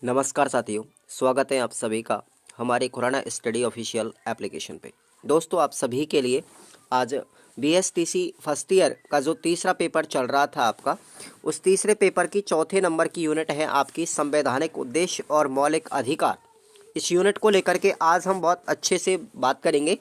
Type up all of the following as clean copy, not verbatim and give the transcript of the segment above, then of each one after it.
नमस्कार साथियों, स्वागत है आप सभी का हमारे खुराना स्टडी ऑफिशियल एप्लीकेशन पे। दोस्तों, आप सभी के लिए आज बीएसटीसी फर्स्ट ईयर का जो तीसरा पेपर चल रहा था आपका, उस तीसरे पेपर की चौथे नंबर की यूनिट है आपकी संवैधानिक उद्देश्य और मौलिक अधिकार। इस यूनिट को लेकर के आज हम बहुत अच्छे से बात करेंगे।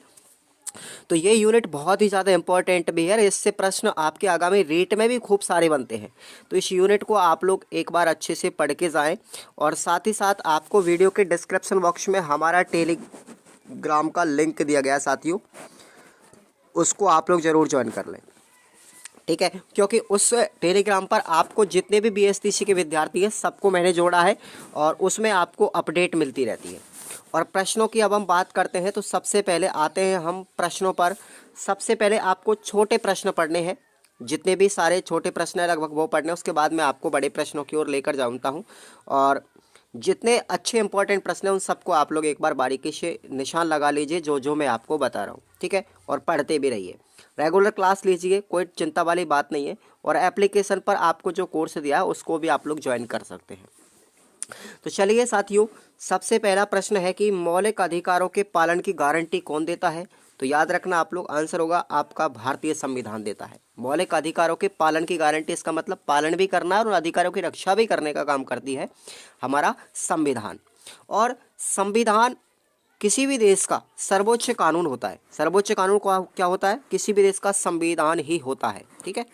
तो ये यूनिट बहुत ही ज़्यादा इंपॉर्टेंट भी है, इससे प्रश्न आपके आगामी रीट में भी खूब सारे बनते हैं। तो इस यूनिट को आप लोग एक बार अच्छे से पढ़ के जाएं और साथ ही साथ आपको वीडियो के डिस्क्रिप्शन बॉक्स में हमारा टेलीग्राम का लिंक दिया गया है साथियों, उसको आप लोग ज़रूर ज्वाइन कर लें, ठीक है। क्योंकि उस टेलीग्राम पर आपको जितने भी बीएसटीसी के विद्यार्थी हैं सबको मैंने जोड़ा है और उसमें आपको अपडेट मिलती रहती है। और प्रश्नों की अब हम बात करते हैं, तो सबसे पहले आते हैं हम प्रश्नों पर। सबसे पहले आपको छोटे प्रश्न पढ़ने हैं, जितने भी सारे छोटे प्रश्न हैं लगभग वो पढ़ने हैं। उसके बाद मैं आपको बड़े प्रश्नों की ओर लेकर जाऊँगा हूँ और जितने अच्छे इंपॉर्टेंट प्रश्न हैं उन सबको आप लोग एक बार बारीकी से निशान लगा लीजिए जो जो मैं आपको बता रहा हूँ, ठीक है। और पढ़ते भी रहिए, रेगुलर क्लास लीजिए, कोई चिंता वाली बात नहीं है। और एप्लीकेशन पर आपको जो कोर्स दिया है उसको भी आप लोग ज्वाइन कर सकते हैं। तो चलिए साथियों, सबसे पहला प्रश्न है कि मौलिक अधिकारों के पालन की गारंटी कौन देता है। तो याद रखना आप लोग, आंसर होगा आपका भारतीय संविधान देता है। मौलिक अधिकारों के पालन की गारंटी, इसका मतलब पालन भी करना और उन अधिकारों की रक्षा भी करने का काम करती है हमारा संविधान। और संविधान किसी भी देश का सर्वोच्च कानून होता है। सर्वोच्च कानून क्या होता है? किसी भी देश का संविधान ही होता है, ठीक है।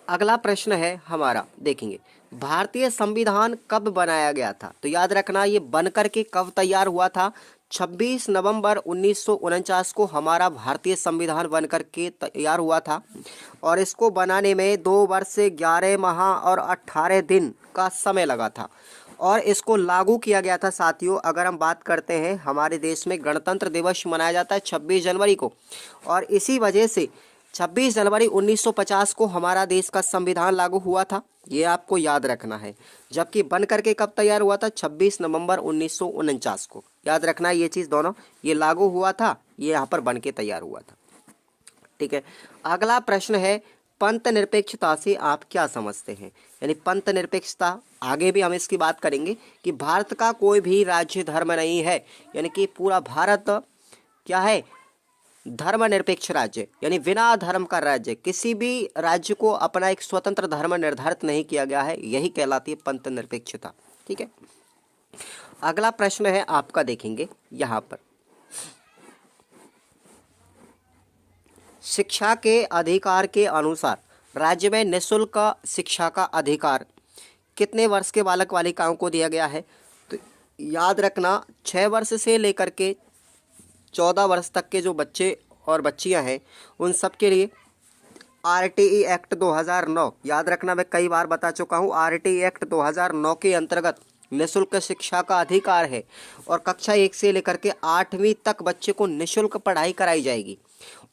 अगला प्रश्न है हमारा, देखेंगे भारतीय संविधान कब बनाया गया था। तो याद रखना ये बनकर के कब तैयार हुआ था। 26 नवंबर 1949 को हमारा भारतीय संविधान बनकर के तैयार हुआ था और इसको बनाने में 2 वर्ष से 11 माह और 18 दिन का समय लगा था और इसको लागू किया गया था साथियों। अगर हम बात करते हैं, हमारे देश में गणतंत्र दिवस मनाया जाता है 26 जनवरी को और इसी वजह से 26 जनवरी 1950 को हमारा देश का संविधान लागू हुआ था, ये आपको याद रखना है। जबकि बन करके कब तैयार हुआ था? 26 नवंबर 1949 को। याद रखना ये चीज़ दोनों, ये लागू हुआ था, ये यहाँ पर बन के तैयार हुआ था, ठीक है। अगला प्रश्न है, पंथ निरपेक्षता से आप क्या समझते हैं। यानी पंथ निरपेक्षता, आगे भी हम इसकी बात करेंगे कि भारत का कोई भी राज्य धर्म नहीं है, यानी कि पूरा भारत क्या है? धर्मनिरपेक्ष राज्य, यानी बिना धर्म का राज्य। किसी भी राज्य को अपना एक स्वतंत्र धर्म निर्धारित नहीं किया गया है, यही कहलाती है पंथ निरपेक्षता, ठीक है। अगला प्रश्न है आपका, देखेंगे यहाँ पर, शिक्षा के अधिकार के अनुसार राज्य में निःशुल्क शिक्षा का अधिकार कितने वर्ष के बालक बालिकाओं को दिया गया है। तो याद रखना 6 वर्ष से लेकर के 14 वर्ष तक के जो बच्चे और बच्चियां हैं उन सब के लिए आरटीई एक्ट 2009, याद रखना मैं कई बार बता चुका हूँ, आरटीई एक्ट 2009 के अंतर्गत निःशुल्क शिक्षा का अधिकार है और कक्षा 1 से लेकर के 8वीं तक बच्चे को निःशुल्क पढ़ाई कराई जाएगी।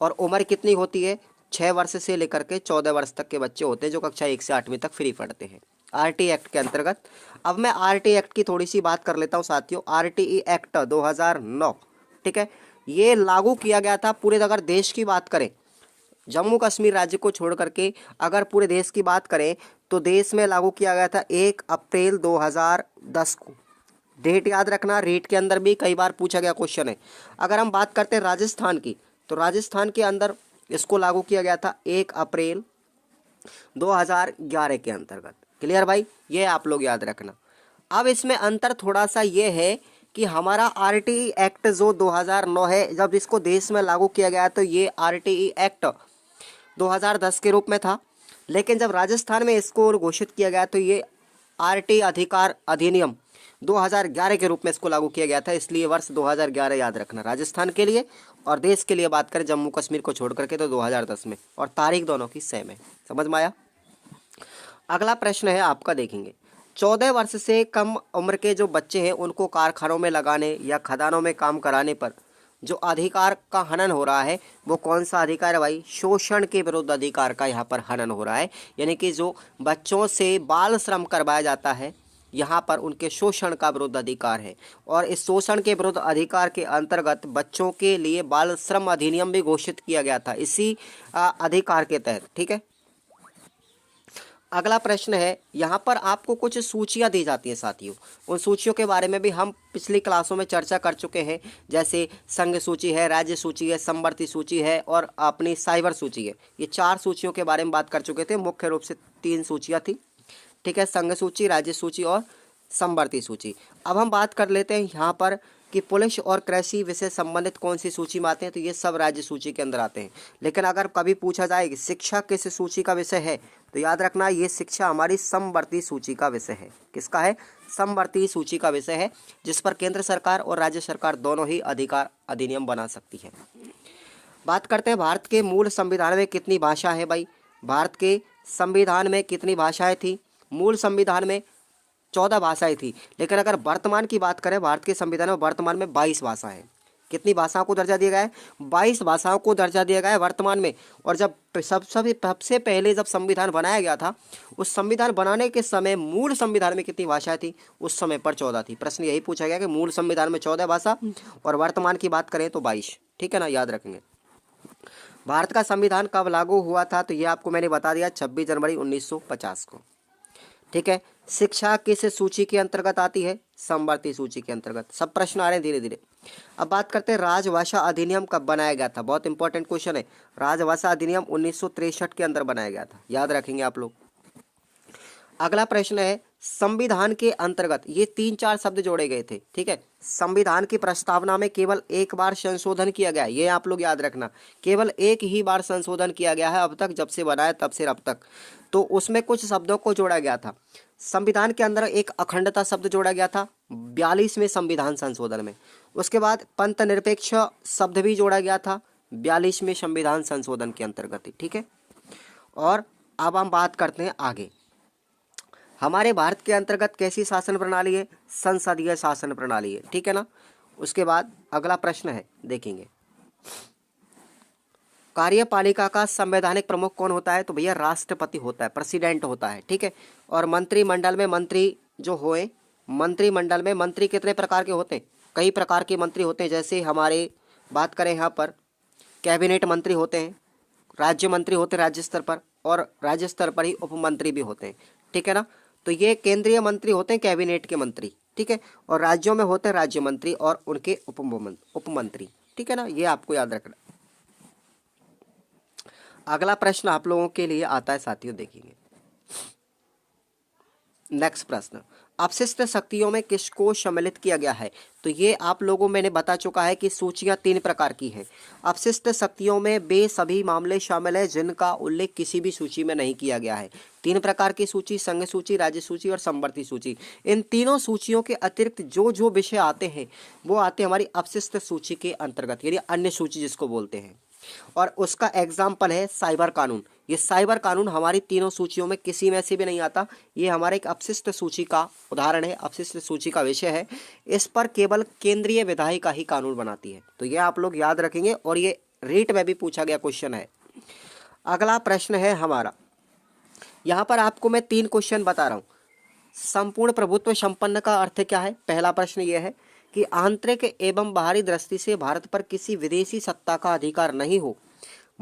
और उम्र कितनी होती है? 6 वर्ष से लेकर के 14 वर्ष तक के बच्चे होते हैं जो कक्षा 1 से 8वीं तक फ्री पढ़ते हैं आरटीई एक्ट के अंतर्गत। अब मैं आरटीई एक्ट की थोड़ी सी बात कर लेता हूँ साथियों। आरटीई एक्ट 2009, ठीक है, ये लागू किया गया था पूरे, अगर देश की बात करें, जम्मू कश्मीर राज्य को छोड़ करके अगर पूरे देश की बात करें तो देश में लागू किया गया था 1 अप्रैल 2010 को। डेट याद रखना, रीट के अंदर भी कई बार पूछा गया क्वेश्चन है। अगर हम बात करते हैं राजस्थान की, तो राजस्थान के अंदर इसको लागू किया गया था 1 अप्रैल 2011 के अंतर्गत। क्लियर भाई, ये आप लोग याद रखना। अब इसमें अंतर थोड़ा सा ये है कि हमारा आरटीई एक्ट जो 2009 है, जब इसको देश में लागू किया गया तो ये आरटीई एक्ट 2010 के रूप में था, लेकिन जब राजस्थान में इसको घोषित किया गया तो ये आरटीई अधिकार अधिनियम 2011 के रूप में इसको लागू किया गया था। इसलिए वर्ष 2011 याद रखना राजस्थान के लिए, और देश के लिए बात करें जम्मू कश्मीर को छोड़ करके तो 2010 में, और तारीख दोनों की सेम है। समझ में आया? अगला प्रश्न है आपका, देखेंगे 14 वर्ष से कम उम्र के जो बच्चे हैं उनको कारखानों में लगाने या खदानों में काम कराने पर जो अधिकार का हनन हो रहा है वो कौन सा अधिकार है भाई? शोषण के विरुद्ध अधिकार का यहाँ पर हनन हो रहा है। यानी कि जो बच्चों से बाल श्रम करवाया जाता है, यहाँ पर उनके शोषण का विरुद्ध अधिकार है। और इस शोषण के विरुद्ध अधिकार के अंतर्गत बच्चों के लिए बाल श्रम अधिनियम भी घोषित किया गया था इसी अधिकार के तहत, ठीक है। अगला प्रश्न है, यहाँ पर आपको कुछ सूचियाँ दी जाती हैं साथियों। उन सूचियों के बारे में भी हम पिछली क्लासों में चर्चा कर चुके हैं, जैसे संघ सूची है, राज्य सूची है, समवर्ती सूची है और अपनी साइबर सूची है। ये 4 सूचियों के बारे में बात कर चुके थे। मुख्य रूप से 3 सूचियाँ थी, ठीक है, संघ सूची, राज्य सूची और समवर्ती सूची। अब हम बात कर लेते हैं यहाँ पर कि पुलिस और कृषि विषय संबंधित कौन सी सूची में आते हैं, तो ये सब राज्य सूची के अंदर आते हैं। लेकिन अगर कभी पूछा जाए कि शिक्षा किस सूची का विषय है, तो याद रखना ये शिक्षा हमारी समवर्ती सूची का विषय है। किसका है? समवर्ती सूची का विषय है, जिस पर केंद्र सरकार और राज्य सरकार दोनों ही अधिकार अधिनियम बना सकती है। बात करते हैं भारत के मूल संविधान में कितनी भाषा है भाई। भारत के संविधान में कितनी भाषाएं थी? मूल संविधान में 14 भाषाएं थी, लेकिन अगर वर्तमान की बात करें भारत के संविधान में वर्तमान में 22 भाषा है। कितनी भाषाओं को दर्जा दिया गया है? 22 भाषाओं को दर्जा दिया गया है वर्तमान में। और जब सबसे पहले जब संविधान बनाया गया था, उस संविधान बनाने के समय मूल संविधान में कितनी भाषाएं थी? उस समय पर 14 थी। प्रश्न यही पूछा गया कि मूल संविधान में 14 भाषा और वर्तमान की बात करें तो 22। ठीक है ना, याद रखेंगे। भारत का संविधान कब लागू हुआ था? तो ये आपको मैंने बता दिया, 26 जनवरी 1950 को। ठीक है। शिक्षा किस सूची के अंतर्गत आती है? समवर्ती सूची के अंतर्गत। सब प्रश्न आ रहे हैं धीरे धीरे। अब बात करते हैं राजभाषा अधिनियम कब बनाया गया था। बहुत इंपॉर्टेंट क्वेश्चन है। राजभाषा अधिनियम 1963 के अंदर बनाया गया था, याद रखेंगे आप लोग। अगला प्रश्न है, संविधान के अंतर्गत ये 3-4 शब्द जोड़े गए थे। ठीक है, संविधान की प्रस्तावना में केवल एक बार संशोधन किया गया है, ये आप लोग याद रखना। केवल एक ही बार संशोधन किया गया है अब तक, जब से बनाया तब से अब तक। तो उसमें कुछ शब्दों को जोड़ा गया था। संविधान के अंदर एक अखंडता शब्द जोड़ा गया था 42वें संविधान संशोधन में। उसके बाद पंथ निरपेक्ष शब्द भी जोड़ा गया था 42वें संविधान संशोधन के अंतर्गत। ठीक है, और अब हम बात करते हैं आगे। हमारे भारत के अंतर्गत कैसी शासन प्रणाली है? संसदीय शासन प्रणाली है। ठीक है ना। उसके बाद अगला प्रश्न है, देखेंगे, कार्यपालिका का संवैधानिक प्रमुख कौन होता है? तो भैया राष्ट्रपति होता है, प्रेसिडेंट होता है। ठीक है, और मंत्रिमंडल में मंत्री जो होए, मंत्रिमंडल में मंत्री कितने प्रकार के होते हैं? कई प्रकार के मंत्री होते हैं। जैसे हमारे बात करें यहाँ पर कैबिनेट मंत्री होते हैं, राज्य मंत्री होते हैं राज्य स्तर पर, और राज्य स्तर पर ही उपमंत्री भी होते हैं। ठीक है ना। तो ये केंद्रीय मंत्री होते हैं, कैबिनेट के मंत्री। ठीक है, और राज्यों में होते हैं राज्य मंत्री और उनके उपमंत्री। ठीक है ना, ये आपको याद रखना। अगला प्रश्न आप लोगों के लिए आता है साथियों, देखेंगे। नेक्स्ट प्रश्न, अपशिष्ट शक्तियों में किसको सम्मिलित किया गया है? तो ये आप लोगों मैंने बता चुका है कि सूचियां 3 प्रकार की हैं। अपशिष्ट शक्तियों में वे सभी मामले शामिल हैं जिनका उल्लेख किसी भी सूची में नहीं किया गया है। 3 प्रकार की सूची, संघ सूची, राज्य सूची और समवर्ती सूची। इन तीनों सूचियों के अतिरिक्त जो जो विषय आते हैं वो आते हैं हमारी अपशिष्ट सूची के अंतर्गत, यानी अन्य सूची जिसको बोलते हैं। और उसका एग्जाम्पल है साइबर कानून। ये साइबर कानून हमारी तीनों सूचियों में किसी में से भी नहीं आता। ये हमारे एक अपशिष्ट सूची का उदाहरण है, अपशिष्ट सूची का विषय है। इस पर केवल केंद्रीय विधायिका ही कानून बनाती है। तो ये आप लोग याद रखेंगे, और ये रीट में भी पूछा गया क्वेश्चन है। अगला प्रश्न है हमारा, यहाँ पर आपको मैं 3 क्वेश्चन बता रहा हूँ। संपूर्ण प्रभुत्व संपन्न का अर्थ क्या है? पहला प्रश्न यह है कि आंतरिक एवं बाहरी दृष्टि से भारत पर किसी विदेशी सत्ता का अधिकार नहीं हो।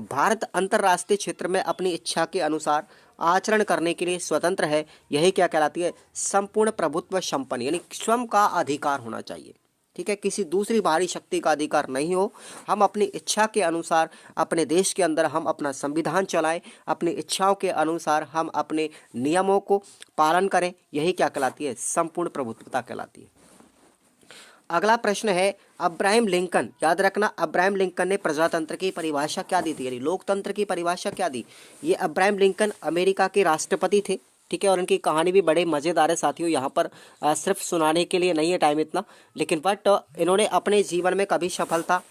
भारत अंतर्राष्ट्रीय क्षेत्र में अपनी इच्छा के अनुसार आचरण करने के लिए स्वतंत्र है। यही क्या कहलाती है? संपूर्ण प्रभुत्व संपन्न, यानी स्वयं का अधिकार होना चाहिए। ठीक है, किसी दूसरी बाहरी शक्ति का अधिकार नहीं हो। हम अपनी इच्छा के अनुसार अपने देश के अंदर हम अपना संविधान चलाएं, अपनी इच्छाओं के अनुसार हम अपने नियमों को पालन करें। यही क्या कहलाती है? संपूर्ण प्रभुत्वता कहलाती है। अगला प्रश्न है, अब्राहम लिंकन, याद रखना, अब्राहम लिंकन ने प्रजातंत्र की परिभाषा क्या दी थी, यानी लोकतंत्र की परिभाषा क्या दी? ये अब्राहम लिंकन अमेरिका के राष्ट्रपति थे। ठीक है, और उनकी कहानी भी बड़े मज़ेदार है साथियों। यहाँ पर सिर्फ सुनाने के लिए नहीं है टाइम इतना, लेकिन बट इन्होंने अपने जीवन में कभी सफलता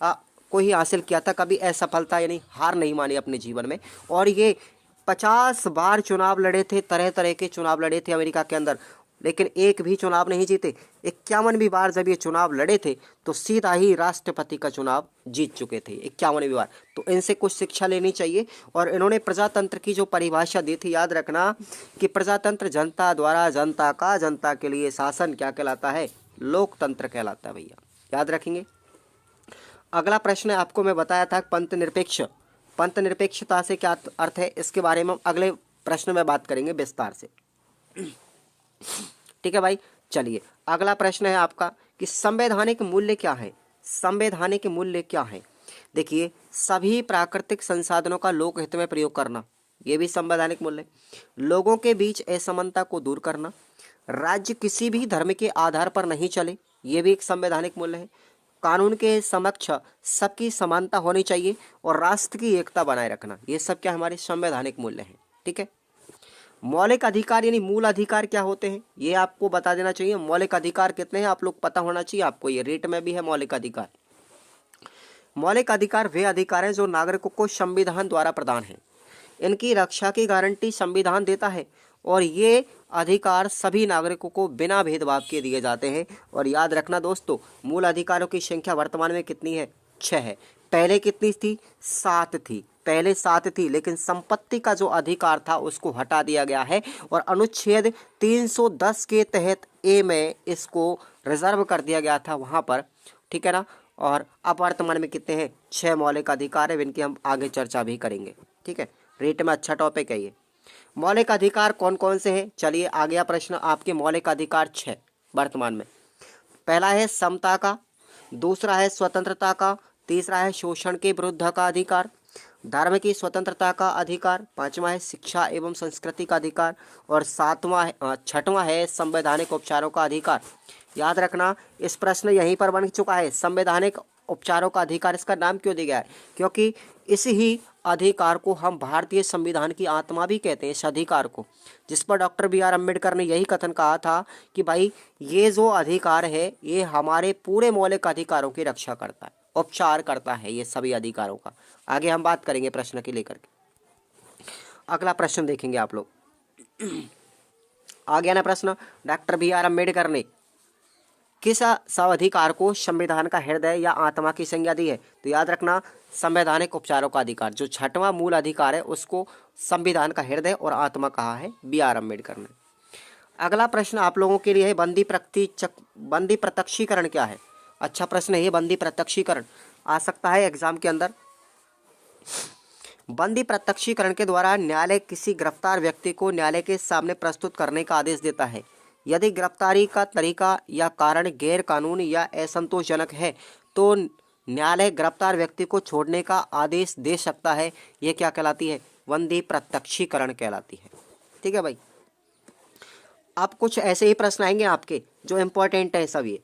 को ही हासिल किया था, कभी असफलता यानी हार नहीं मानी अपने जीवन में। और ये 50 बार चुनाव लड़े थे, तरह तरह के चुनाव लड़े थे अमेरिका के अंदर, लेकिन एक भी चुनाव नहीं जीते। 51वीं बार जब ये चुनाव लड़े थे तो सीधा ही राष्ट्रपति का चुनाव जीत चुके थे 51वीं बार। तो इनसे कुछ शिक्षा लेनी चाहिए। और इन्होंने प्रजातंत्र की जो परिभाषा दी थी, याद रखना कि प्रजातंत्र जनता द्वारा जनता का जनता के लिए शासन क्या कहलाता है? लोकतंत्र कहलाता है भैया, याद रखेंगे। अगला प्रश्न आपको मैं बताया था पंथ निरपेक्ष। पंथ निरपेक्षता से क्या अर्थ है, इसके बारे में अगले प्रश्न में बात करेंगे विस्तार से। ठीक है भाई, चलिए अगला प्रश्न है आपका कि संवैधानिक मूल्य क्या है। संवैधानिक मूल्य क्या है? देखिए, सभी प्राकृतिक संसाधनों का लोक हित में प्रयोग करना, ये भी संवैधानिक मूल्य है। लोगों के बीच असमानता को दूर करना, राज्य किसी भी धर्म के आधार पर नहीं चले, ये भी एक संवैधानिक मूल्य है। कानून के समक्ष सबकी समानता होनी चाहिए और राष्ट्र की एकता बनाए रखना, ये सब क्या हमारे संवैधानिक मूल्य हैं। ठीक है, मौलिक अधिकार यानी मूल अधिकार क्या होते हैं, ये आपको बता देना चाहिए। मौलिक अधिकार कितने हैं आप लोग पता होना चाहिए आपको, ये रेट में भी है मौलिक अधिकार। मौलिक अधिकार वे अधिकार हैं जो नागरिकों को संविधान द्वारा प्रदान है। इनकी रक्षा की गारंटी संविधान देता है और ये अधिकार सभी नागरिकों को बिना भेदभाव के दिए जाते हैं। और याद रखना दोस्तों, मूल अधिकारों की संख्या वर्तमान में कितनी है? 6 है। पहले कितनी थी? 7 थी। पहले 7 थी, लेकिन संपत्ति का जो अधिकार था उसको हटा दिया गया है और अनुच्छेद 310 के तहत ए में इसको रिजर्व कर दिया गया था वहाँ पर। ठीक है ना, और अब वर्तमान में कितने हैं? 6 मौलिक अधिकार है, इनकी हम आगे चर्चा भी करेंगे। ठीक है, रेट में अच्छा टॉपिक है ये। मौलिक अधिकार कौन कौन से हैं? चलिए आ गया प्रश्न आपके। मौलिक अधिकार 6 वर्तमान में। पहला है समता का, दूसरा है स्वतंत्रता का, तीसरा है शोषण के विरुद्ध का अधिकार, धर्म की स्वतंत्रता का अधिकार, पांचवा है शिक्षा एवं संस्कृति का अधिकार और छठवां है संवैधानिक उपचारों का अधिकार। याद रखना, इस प्रश्न यहीं पर बन चुका है, संवैधानिक उपचारों का अधिकार। इसका नाम क्यों दिया गया है? क्योंकि इस ही अधिकार को हम भारतीय संविधान की आत्मा भी कहते हैं, इस अधिकार को, जिस पर डॉक्टर BR अम्बेडकर ने यही कथन कहा था कि भाई ये जो अधिकार है ये हमारे पूरे मौलिक अधिकारों की रक्षा करता है, उपचार करता है ये सभी अधिकारों का। आगे हम बात करेंगे प्रश्न के लेकर के। अगला प्रश्न देखेंगे आप लोग। आ गया ना प्रश्न, डॉक्टर BR अम्बेडकर ने किस अधिकार को संविधान का हृदय या आत्मा की संज्ञा दी है? तो याद रखना, संवैधानिक उपचारों का अधिकार, जो छठवां मूल अधिकार है उसको संविधान का हृदय और आत्मा कहा है BR अम्बेडकर ने। अगला प्रश्न आप लोगों के लिए है बंदी प्रत्यक्षीकरण क्या है? अच्छा प्रश्न है ये, बंदी प्रत्यक्षीकरण आ सकता है एग्जाम के अंदर। बंदी प्रत्यक्षीकरण के द्वारा न्यायालय किसी गिरफ्तार व्यक्ति को न्यायालय के सामने प्रस्तुत करने का आदेश देता है। यदि गिरफ्तारी का तरीका या कारण गैर कानूनी या असंतोषजनक है तो न्यायालय गिरफ्तार व्यक्ति को छोड़ने का आदेश दे सकता है। यह क्या कहलाती है? बंदी प्रत्यक्षीकरण कहलाती है। ठीक है भाई, अब कुछ ऐसे ही प्रश्न आएंगे आपके जो इम्पोर्टेंट है सब ये।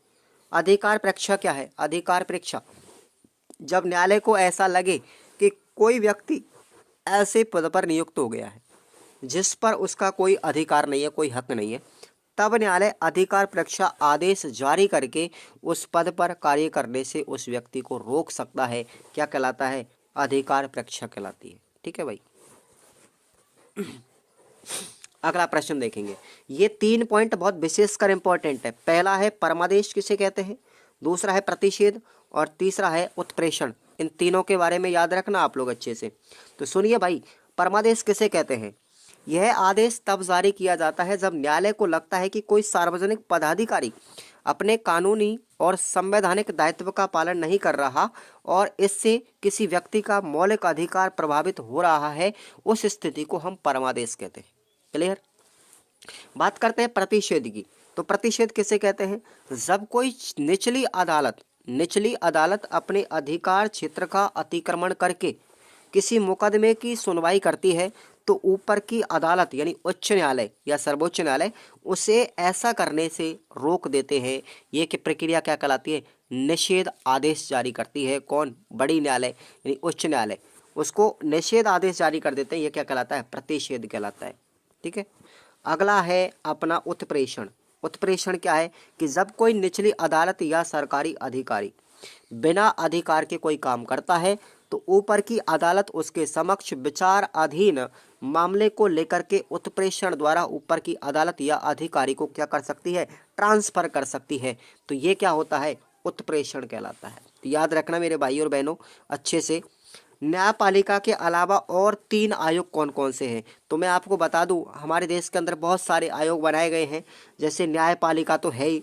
अधिकार परीक्षा क्या है? अधिकार परीक्षा, जब न्यायालय को ऐसा लगे कि कोई व्यक्ति ऐसे पद पर नियुक्त हो गया है जिस पर उसका कोई अधिकार नहीं है, कोई हक नहीं है, तब न्यायालय अधिकार परीक्षा आदेश जारी करके उस पद पर कार्य करने से उस व्यक्ति को रोक सकता है। क्या कहलाता है? अधिकार परीक्षा कहलाती है। ठीक है भाई, अगला प्रश्न देखेंगे। ये 3 पॉइंट बहुत विशेषकर इंपॉर्टेंट है। पहला है परमादेश किसे कहते हैं, दूसरा है प्रतिषेध और तीसरा है उत्प्रेषण। इन तीनों के बारे में याद रखना आप लोग अच्छे से। तो सुनिए भाई, परमादेश किसे कहते हैं? यह आदेश तब जारी किया जाता है जब न्यायालय को लगता है कि कोई सार्वजनिक पदाधिकारी अपने कानूनी और संवैधानिक दायित्व का पालन नहीं कर रहा और इससे किसी व्यक्ति का मौलिक अधिकार प्रभावित हो रहा है, उस स्थिति को हम परमादेश कहते हैं। क्लियर? बात करते हैं प्रतिषेध की। तो प्रतिषेध किसे कहते हैं? जब कोई निचली अदालत अपने अधिकार क्षेत्र का अतिक्रमण करके किसी मुकदमे की सुनवाई करती है तो ऊपर की अदालत यानी उच्च न्यायालय या सर्वोच्च न्यायालय उसे ऐसा करने से रोक देते हैं। ये कि प्रक्रिया क्या कहलाती है? निषेध आदेश जारी करती है। कौन? बड़ी न्यायालय यानी उच्च न्यायालय, उसको निषेध आदेश जारी कर देते हैं। ये क्या कहलाता है? प्रतिषेध कहलाता है। ठीक है, अगला है अपना उत्प्रेषण। उत्प्रेषण क्या है? कि जब कोई निचली अदालत या सरकारी अधिकारी बिना अधिकार के कोई काम करता है तो ऊपर की अदालत उसके समक्ष विचार अधीन मामले को लेकर के उत्प्रेषण द्वारा ऊपर की अदालत या अधिकारी को क्या कर सकती है? ट्रांसफर कर सकती है। तो ये क्या होता है? उत्प्रेषण कहलाता है। तो याद रखना मेरे भाई और बहनों अच्छे से। न्यायपालिका के अलावा और 3 आयोग कौन कौन से हैं? तो मैं आपको बता दूं, हमारे देश के अंदर बहुत सारे आयोग बनाए गए हैं। जैसे न्यायपालिका तो है ही,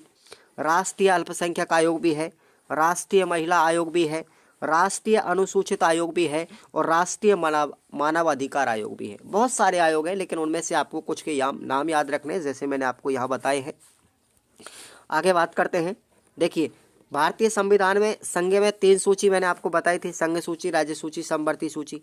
राष्ट्रीय अल्पसंख्यक आयोग भी है, राष्ट्रीय महिला आयोग भी है, राष्ट्रीय अनुसूचित आयोग भी है और राष्ट्रीय मानवाधिकार आयोग भी है। बहुत सारे आयोग हैं, लेकिन उनमें से आपको कुछ के नाम याद रखने हैं, जैसे मैंने आपको यहाँ बताए हैं। आगे बात करते हैं। देखिए, भारतीय संविधान में संघ में 3 सूची मैंने आपको बताई थी, संघ सूची, राज्य सूची, समवर्ती सूची।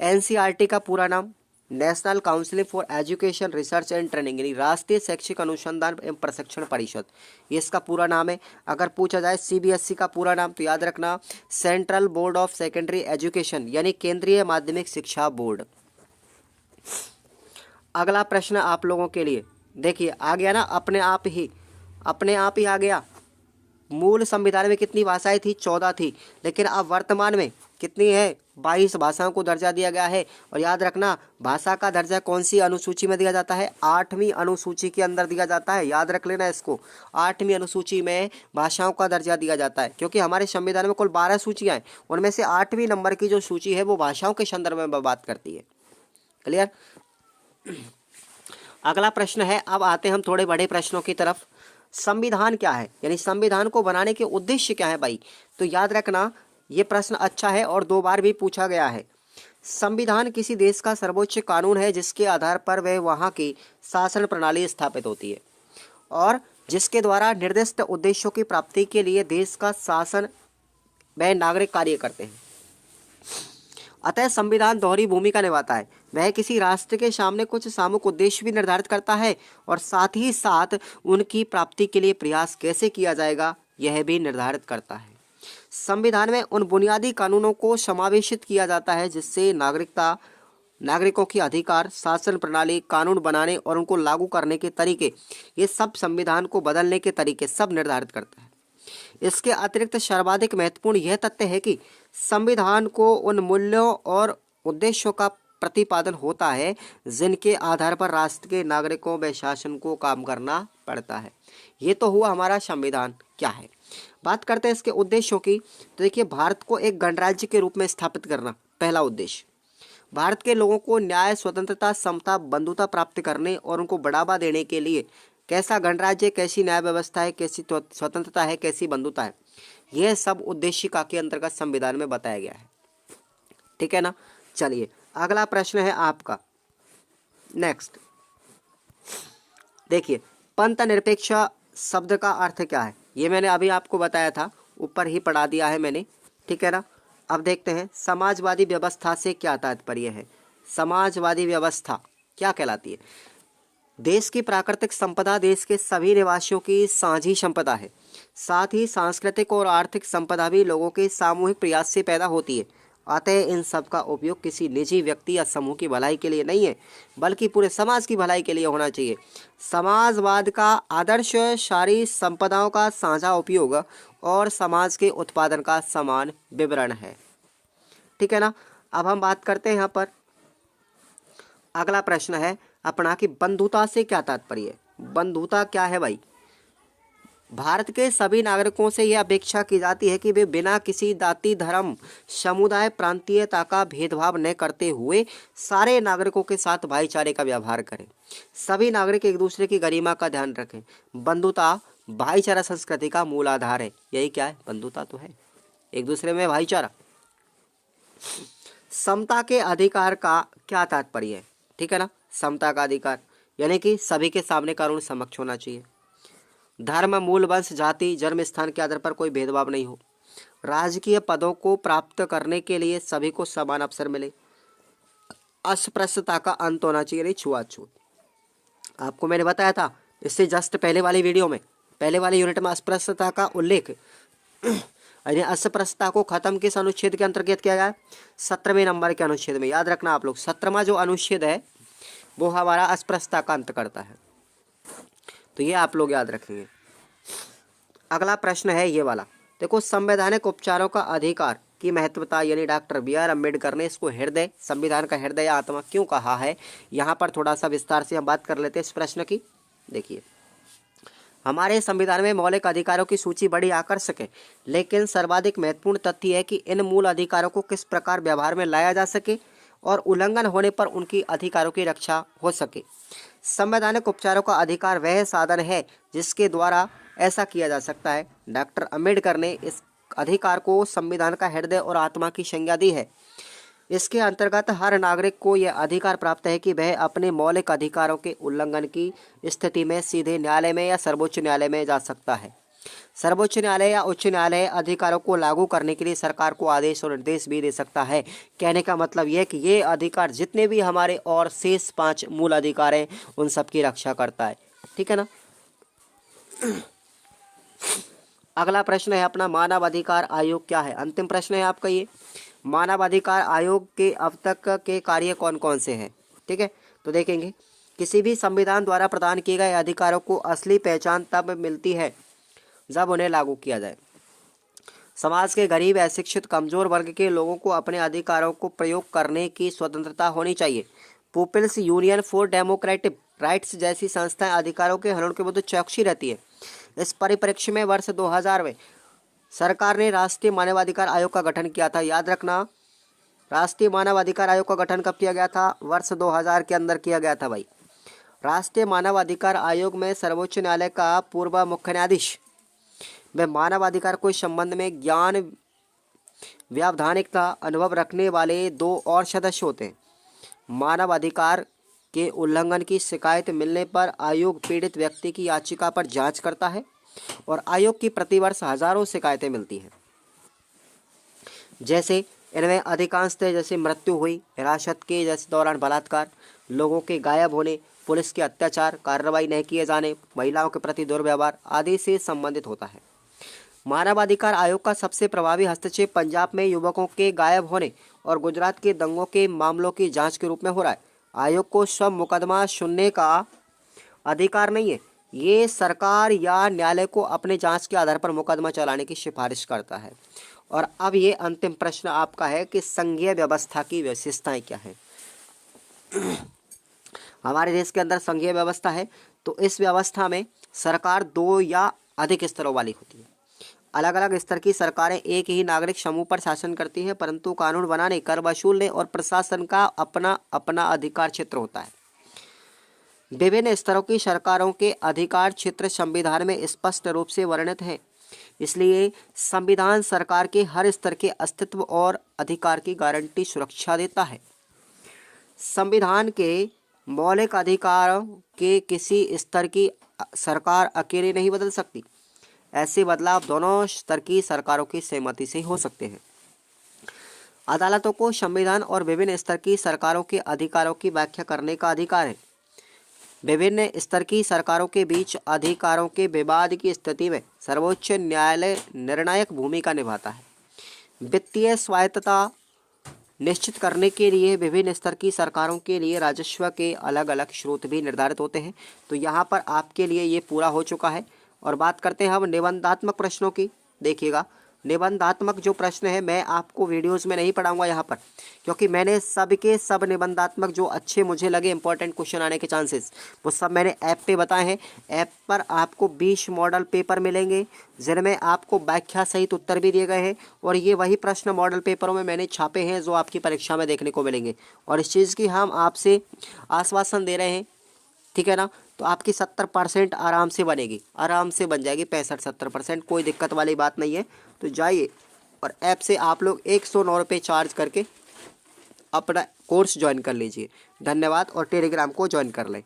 एनसीईआरटी का पूरा नाम national council for education research and training, यानी राष्ट्रीय शैक्षिक अनुसंधान एवं प्रशिक्षण परिषद, ये इसका पूरा नाम है। अगर पूछा जाए सीबीएसई का पूरा नाम तो याद रखना central board of secondary education, यानी केंद्रीय माध्यमिक शिक्षा बोर्ड। अगला प्रश्न आप लोगों के लिए, देखिए आ गया ना, अपने आप ही आ गया। मूल संविधान में कितनी भाषाएं थी? 14 थी, लेकिन अब वर्तमान में कितनी है? 22 भाषाओं को दर्जा दिया गया है। और याद रखना, भाषा का दर्जा कौन सी अनुसूची में दिया जाता है? 8वीं अनुसूची के अंदर दिया जाता है। याद रख लेना इसको, 8वीं अनुसूची में भाषाओं का दर्जा दिया जाता है, क्योंकि हमारे संविधान में कुल 12 सूचियाँ हैं, उनमें से 8वीं नंबर की जो सूची है वो भाषाओं के संदर्भ में बात करती है। क्लियर? अगला प्रश्न है, अब आते हैं हम थोड़े बड़े प्रश्नों की तरफ। संविधान क्या है, यानी संविधान को बनाने के उद्देश्य क्या है भाई? तो याद रखना, ये प्रश्न अच्छा है और 2 बार भी पूछा गया है। संविधान किसी देश का सर्वोच्च कानून है जिसके आधार पर वह वहाँ की शासन प्रणाली स्थापित होती है और जिसके द्वारा निर्दिष्ट उद्देश्यों की प्राप्ति के लिए देश का शासन व नागरिक कार्य करते हैं। अतः संविधान दोहरी भूमिका निभाता है। वह किसी राष्ट्र के सामने कुछ सामूहिक उद्देश्य भी निर्धारित करता है और साथ ही साथ उनकी प्राप्ति के लिए प्रयास कैसे किया जाएगा यह भी निर्धारित करता है। संविधान में उन बुनियादी कानूनों को समावेशित किया जाता है जिससे नागरिकों की अधिकार, शासन प्रणाली, कानून बनाने और उनको लागू करने के तरीके, ये सब संविधान को बदलने के तरीके सब निर्धारित करता है। इसके अतिरिक्त सर्वाधिक महत्वपूर्ण यह तथ्य है कि संविधान को उन मूल्यों और उद्देश्यों का प्रतिपादन होता है जिनके आधार पर राष्ट्र के नागरिकों व शासन को काम करना पड़ता है। ये तो हुआ हमारा संविधान क्या है। बात करते हैं इसके उद्देश्यों की। तो देखिए, भारत को एक गणराज्य के रूप में स्थापित करना पहला उद्देश्य। भारत के लोगों को न्याय, स्वतंत्रता, समता, बंधुता प्राप्त करने और उनको बढ़ावा देने के लिए कैसा गणराज्य, कैसी न्याय व्यवस्था है, कैसी स्वतंत्रता है, कैसी बंधुता है, यह सब उद्देशिका के अंतर्गत संविधान में बताया गया है। ठीक है ना? चलिए, अगला प्रश्न है आपका। नेक्स्ट देखिए, पंथ निरपेक्ष शब्द का अर्थ क्या है? ये मैंने अभी आपको बताया था, ऊपर ही पढ़ा दिया है मैंने। ठीक है ना? अब देखते हैं समाजवादी व्यवस्था से क्या तात्पर्य है। समाजवादी व्यवस्था क्या कहलाती है? देश की प्राकृतिक संपदा देश के सभी निवासियों की साझी संपदा है। साथ ही सांस्कृतिक और आर्थिक संपदा भी लोगों के सामूहिक प्रयास से पैदा होती है। अतः इन सब का उपयोग किसी निजी व्यक्ति या समूह की भलाई के लिए नहीं है, बल्कि पूरे समाज की भलाई के लिए होना चाहिए। समाजवाद का आदर्श सारी संपदाओं का साझा उपयोग और समाज के उत्पादन का समान विवरण है। ठीक है ना? अब हम बात करते हैं यहाँ पर, अगला प्रश्न है अपना कि बंधुता से क्या तात्पर्य है। बंधुता क्या है भाई? भारत के सभी नागरिकों से यह अपेक्षा की जाती है कि वे बिना किसी जाति, धर्म, समुदाय, प्रांतीयता का भेदभाव न करते हुए सारे नागरिकों के साथ भाईचारे का व्यवहार करें। सभी नागरिक एक दूसरे की गरिमा का ध्यान रखें। बंधुता भाईचारा संस्कृति का मूल आधार है। यही क्या है? बंधुता तो है, एक दूसरे में भाईचारा। समता के अधिकार का क्या तात्पर्य है? ठीक है ना? समता का अधिकार यानी कि सभी के सामने कानून समक्ष होना चाहिए। धर्म, मूल, वंश, जाति, जन्म स्थान के आधार पर कोई भेदभाव नहीं हो। राजकीय पदों को प्राप्त करने के लिए सभी को समान अवसर मिले। अस्पृश्यता का अंत होना चाहिए, नहीं छुआछूत। आपको मैंने बताया था इससे जस्ट पहले वाली वीडियो में, पहले वाले यूनिट में अस्पृश्यता का उल्लेख, यानी अस्पृश्यता को खत्म किस अनुच्छेद के अंतर्गत किया गया? 17वें नंबर के अनुच्छेद में। याद रखना आप लोग, 17वां जो अनुच्छेद है वो हमारा अस्पृश्यता का अंत करता है, तो ये आप लोग याद रखेंगे। अगला प्रश्न है ये वाला, देखो, संवैधानिक उपचारों का अधिकार की महत्वता, यानी डॉक्टर BR अम्बेडकर ने इसको हृदय, संविधान का हृदय आत्मा क्यों कहा है, यहाँ पर थोड़ा सा विस्तार से हम बात कर लेते हैं इस प्रश्न की। देखिए, हमारे संविधान में मौलिक अधिकारों की सूची बड़ी आकर्षक है, लेकिन सर्वाधिक महत्वपूर्ण तथ्य है कि इन मूल अधिकारों को किस प्रकार व्यवहार में लाया जा सके और उल्लंघन होने पर उनकी अधिकारों की रक्षा हो सके। संवैधानिक उपचारों का अधिकार वह साधन है जिसके द्वारा ऐसा किया जा सकता है। डॉक्टर अम्बेडकर ने इस अधिकार को संविधान का हृदय और आत्मा की संज्ञा दी है। इसके अंतर्गत हर नागरिक को यह अधिकार प्राप्त है कि वह अपने मौलिक अधिकारों के उल्लंघन की स्थिति में सीधे न्यायालय में या सर्वोच्च न्यायालय में जा सकता है। सर्वोच्च न्यायालय या उच्च न्यायालय अधिकारों को लागू करने के लिए सरकार को आदेश और निर्देश भी दे सकता है। कहने का मतलब यह है कि ये अधिकार जितने भी हमारे और शेष 5 मूल अधिकार हैं उन सब की रक्षा करता है। ठीक है ना। अगला प्रश्न है अपना, मानव अधिकार आयोग क्या है। अंतिम प्रश्न है आपका ये, मानव अधिकार आयोग के अब तक के कार्य कौन कौन से हैं। ठीक है, तो देखेंगे, किसी भी संविधान द्वारा प्रदान किए गए अधिकारों को असली पहचान तब मिलती है जब उन्हें लागू किया जाए। समाज के गरीब, अशिक्षित, कमजोर वर्ग के लोगों को अपने अधिकारों को प्रयोग करने की स्वतंत्रता होनी चाहिए। People's Union for Democratic Rights जैसी संस्थाएं अधिकारों के हनन के विरुद्ध चौकसी रहती है। इस परिप्रेक्ष्य में वर्ष 2000 में सरकार ने राष्ट्रीय मानवाधिकार आयोग का गठन किया था। याद रखना, राष्ट्रीय मानवाधिकार आयोग का गठन कब किया गया था? वर्ष 2000 के अंदर किया गया था भाई। राष्ट्रीय मानवाधिकार आयोग में सर्वोच्च न्यायालय का पूर्व मुख्य न्यायाधीश वे मानवाधिकार के संबंध में ज्ञान, व्यावधानिकता, अनुभव रखने वाले 2 और सदस्य होते हैं। मानवाधिकार के उल्लंघन की शिकायत मिलने पर आयोग पीड़ित व्यक्ति की याचिका पर जांच करता है और आयोग की प्रतिवर्ष हजारों शिकायतें मिलती हैं। जैसे इनमें अधिकांशतः जैसे मृत्यु हुई, हिरासत के जैसे दौरान बलात्कार, लोगों के गायब होने, पुलिस के अत्याचार, कार्रवाई नहीं किए जाने, महिलाओं के प्रति दुर्व्यवहार आदि से संबंधित होता है। मानवाधिकार आयोग का सबसे प्रभावी हस्तक्षेप पंजाब में युवकों के गायब होने और गुजरात के दंगों के मामलों की जांच के रूप में हो रहा है। आयोग को स्वयं मुकदमा सुनने का अधिकार नहीं है, ये सरकार या न्यायालय को अपने जांच के आधार पर मुकदमा चलाने की सिफारिश करता है। और अब ये अंतिम प्रश्न आपका है कि संघीय व्यवस्था की विशेषताएं क्या है। हमारे देश के अंदर संघीय व्यवस्था है, तो इस व्यवस्था में सरकार 2 या अधिक स्तरों वाली होती है। अलग अलग स्तर की सरकारें एक ही नागरिक समूह पर शासन करती हैं, परंतु कानून बनाने, कर वसूलने और प्रशासन का अपना अपना अधिकार क्षेत्र होता है। विभिन्न स्तरों की सरकारों के अधिकार क्षेत्र संविधान में स्पष्ट रूप से वर्णित हैं। इसलिए संविधान सरकार के हर स्तर के अस्तित्व और अधिकार की गारंटी सुरक्षा देता है। संविधान के मौलिक अधिकारों के किसी स्तर की सरकार अकेले नहीं बदल सकती। ऐसे बदलाव दोनों स्तर की सरकारों की सहमति से हो सकते हैं। अदालतों को संविधान और विभिन्न स्तर की सरकारों के अधिकारों की व्याख्या करने का अधिकार है। विभिन्न स्तर की सरकारों के बीच अधिकारों के विवाद की स्थिति में सर्वोच्च न्यायालय निर्णायक भूमिका निभाता है। वित्तीय स्वायत्तता निश्चित करने के लिए विभिन्न स्तर की सरकारों के लिए राजस्व के अलग अलग स्रोत भी निर्धारित होते हैं। तो यहाँ पर आपके लिए ये पूरा हो चुका है। और बात करते हैं हम निबंधात्मक प्रश्नों की। देखिएगा, निबंधात्मक जो प्रश्न है मैं आपको वीडियोस में नहीं पढ़ाऊंगा यहाँ पर, क्योंकि मैंने सब निबंधात्मक जो अच्छे मुझे लगे इंपॉर्टेंट क्वेश्चन आने के चांसेस वो सब मैंने ऐप पे बताए हैं। ऐप पर आपको 20 मॉडल पेपर मिलेंगे जिनमें आपको व्याख्या सहित उत्तर भी दिए गए हैं, और ये वही प्रश्न मॉडल पेपरों में मैंने छापे हैं जो आपकी परीक्षा में देखने को मिलेंगे। और इस चीज़ की हम आपसे आश्वासन दे रहे हैं, ठीक है ना। तो आपकी 70% आराम से बनेगी, आराम से बन जाएगी, 65-70%, कोई दिक्कत वाली बात नहीं है। तो जाइए और ऐप से आप लोग 109 रुपये चार्ज करके अपना कोर्स ज्वाइन कर लीजिए। धन्यवाद, और टेलीग्राम को ज्वाइन कर लें।